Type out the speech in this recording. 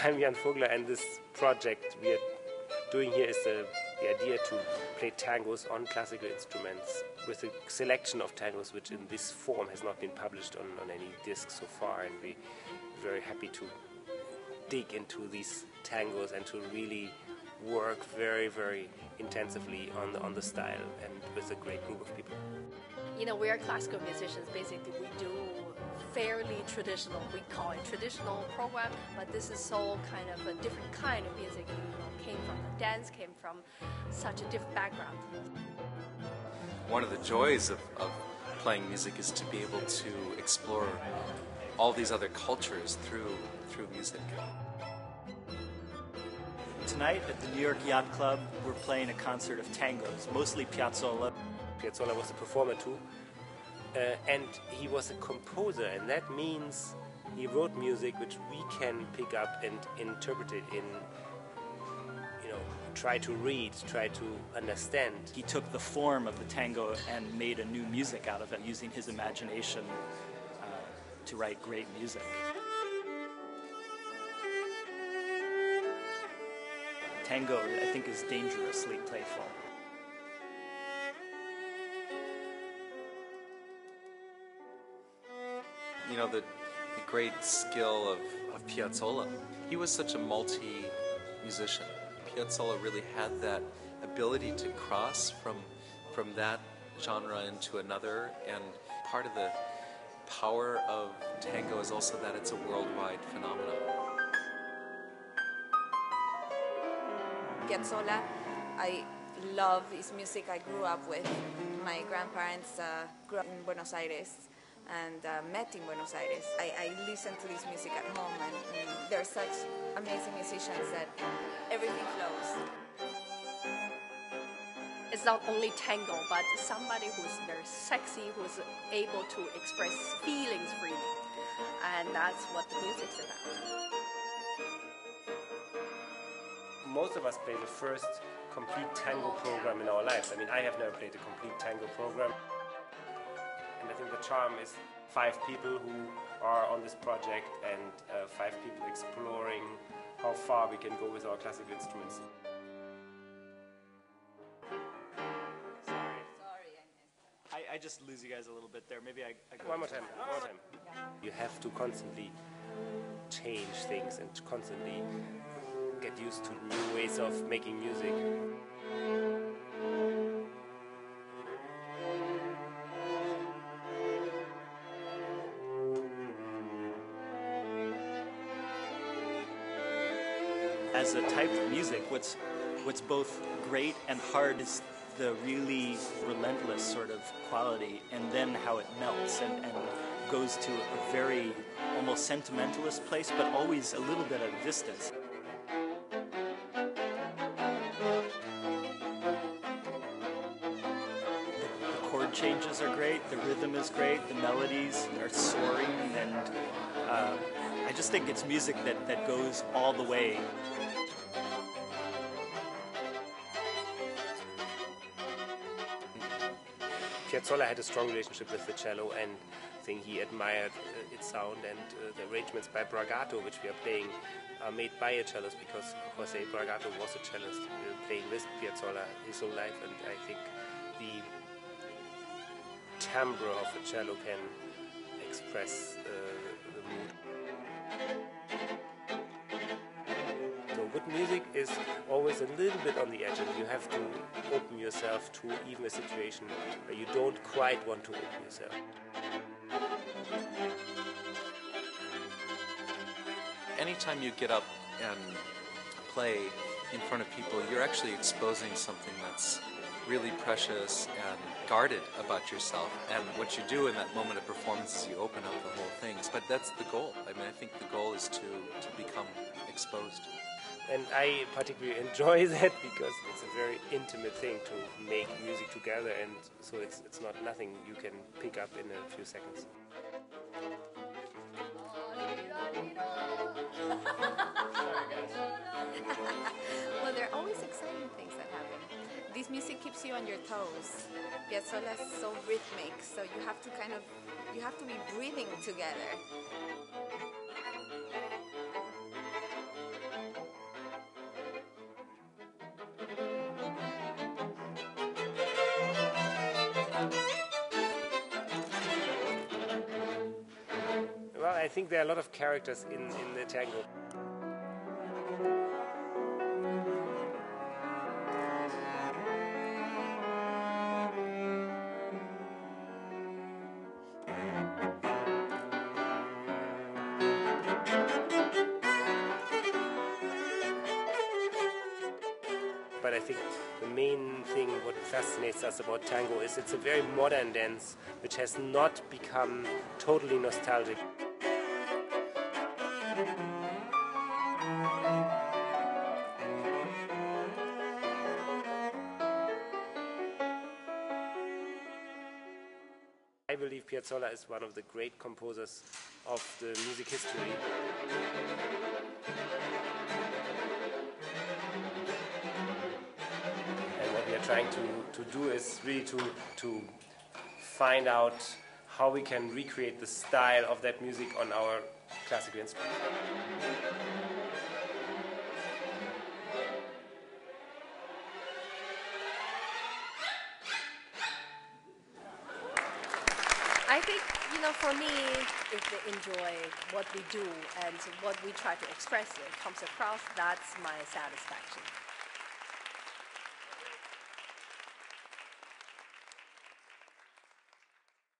I'm Jan Vogler, and this project we are doing here is the idea to play tangos on classical instruments with a selection of tangos which in this form has not been published on any disc so far, and we're very happy to dig into these tangos and to really work very, very intensively on the style and with a great group of people. You know, we are classical musicians. Basically, we do fairly traditional, we call it traditional program, but this is so kind of a different kind of music. You know, came from the dance, came from such a different background. One of the joys of playing music is to be able to explore all these other cultures through music. Tonight at the New York Yacht Club, we're playing a concert of tangos, mostly Piazzolla. Piazzolla was a performer too, and he was a composer, and that means he wrote music which we can pick up and interpret it in, you know, try to read, try to understand. He took the form of the tango and made a new music out of it, using his imagination to write great music. Tango, I think, is dangerously playful. You know, the great skill of Piazzolla. He was such a multi-musician. Piazzolla really had that ability to cross from that genre into another, and part of the power of tango is also that it's a worldwide phenomenon. Piazzolla, I love his music. I grew up with. My grandparents grew up in Buenos Aires and met in Buenos Aires. I listen to this music at home, and they're such amazing musicians that everything flows. It's not only tango, but somebody who's very sexy, who's able to express feelings freely. And that's what the music's about. Most of us play the first complete tango program in our lives. I mean, I have never played a complete tango program. And I think the charm is 5 people who are on this project and 5 people exploring how far we can go with our classical instruments. I just lose you guys a little bit there. Maybe I go One more time. You have to constantly change things and constantly get used to new ways of making music. As a type of music, what's both great and hard is the really relentless sort of quality, and then how it melts and goes to a very almost sentimentalist place, but always a little bit at a distance. The chord changes are great, the rhythm is great, the melodies are soaring, and I just think it's music that goes all the way. Piazzolla had a strong relationship with the cello, and I think he admired its sound, and the arrangements by Bragato, which we are playing, are made by a cellist, because Jose Bragato was a cellist playing with Piazzolla his whole life, and I think the timbre of a cello can express the mood. So good music is always a little bit on the edge, and you have to open yourself to even a situation where you don't quite want to open yourself. Anytime you get up and play in front of people, you're actually exposing something that's really precious and guarded about yourself. And what you do in that moment of performance is you open up the whole thing. But that's the goal. I mean, I think the goal is to become exposed. And I particularly enjoy that because it's a very intimate thing to make music together, and so it's not nothing you can pick up in a few seconds. Well, there are always exciting things that happen. this music keeps you on your toes. Piazzolla is so rhythmic, so you have to be breathing together. Well, I think there are a lot of characters in the tango. But I think the main thing, what fascinates us about tango, is it's a very modern dance which has not become totally nostalgic. I believe Piazzolla is one of the great composers of the music history. And what we are trying to do is really to find out how we can recreate the style of that music on our classical instruments. I think, for me, if they enjoy what we do and what we try to express, it comes across, that's my satisfaction.